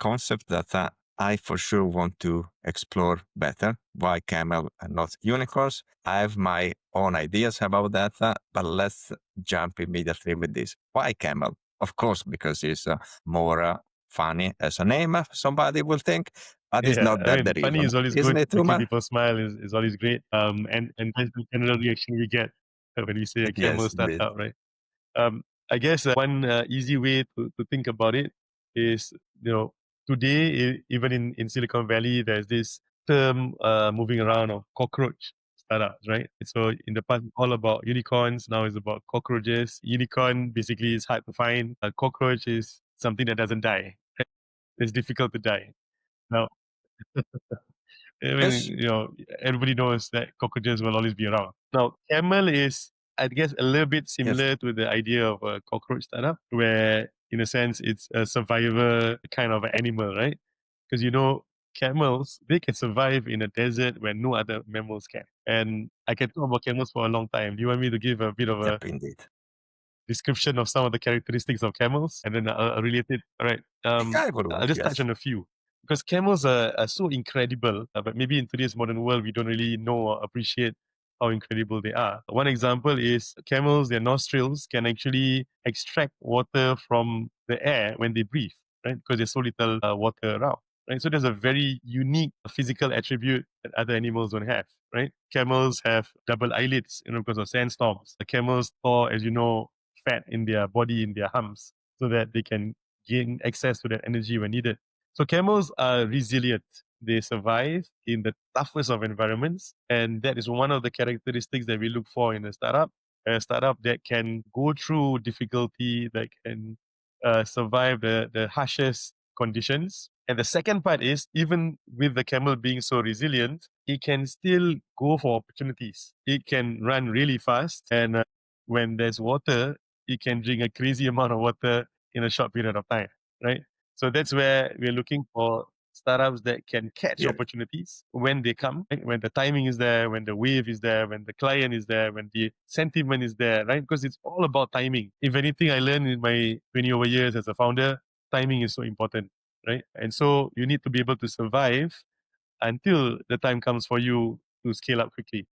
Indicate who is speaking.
Speaker 1: concept that I for sure want to explore better. Why camel and not unicorns? I have my own ideas about that, but let's jump immediately with this. Why camel? Of course, because it's more funny as a name, somebody will think, but it's
Speaker 2: Yeah,
Speaker 1: not
Speaker 2: I
Speaker 1: that the
Speaker 2: mean, funny
Speaker 1: reason.
Speaker 2: is always
Speaker 1: Isn't
Speaker 2: good.
Speaker 1: it,
Speaker 2: Making
Speaker 1: Umar?
Speaker 2: people smile is always great. And that's the general reaction we get when we say a camel
Speaker 1: Yes, indeed.
Speaker 2: startup, right? I guess one easy way to think about it is, today, even in Silicon Valley, there's this term moving around of cockroach startups, right? So in the past, all about unicorns. Now it's about cockroaches. Unicorn basically is hard to find. A cockroach is something that doesn't die. Right? It's difficult to die. Now, I mean,
Speaker 1: Yes,
Speaker 2: everybody knows that cockroaches will always be around. Now, camel is, I guess, a little bit
Speaker 1: yes,
Speaker 2: similar to the idea of a cockroach startup, where, in a sense, it's a survivor kind of animal, right? Because, camels, they can survive in a desert where no other mammals can. And I can talk about camels for a long time. Do you want me to give a bit of a
Speaker 1: yep, indeed.
Speaker 2: description of some of the characteristics of camels, and then I'll relate it. All right.
Speaker 1: I would
Speaker 2: I'll
Speaker 1: want,
Speaker 2: just touch
Speaker 1: yes.
Speaker 2: on a few because camels are so incredible, but maybe in today's modern world we don't really know or appreciate how incredible they are. One example is camels. Their nostrils can actually extract water from the air when they breathe, right? Because there's so little water around. Right, so there's a very unique physical attribute that other animals don't have. Right, camels have double eyelids, because of sandstorms. The camels store, as you know, fat in their body, in their humps, so that they can gain access to that energy when needed. So camels are resilient. They survive in the toughest of environments. And that is one of the characteristics that we look for in a startup. A startup that can go through difficulty, that can survive the harshest conditions. And the second part is, even with the camel being so resilient, it can still go for opportunities. It can run really fast. And when there's water, it can drink a crazy amount of water in a short period of time, right? So that's where we're looking for startups that can catch
Speaker 1: Yeah,
Speaker 2: opportunities when they come, right? When the timing is there, when the wave is there, when the client is there, when the sentiment is there, right? Because it's all about timing. If anything I learned in my 20 over years as a founder, timing is so important, right? And so you need to be able to survive until the time comes for you to scale up quickly.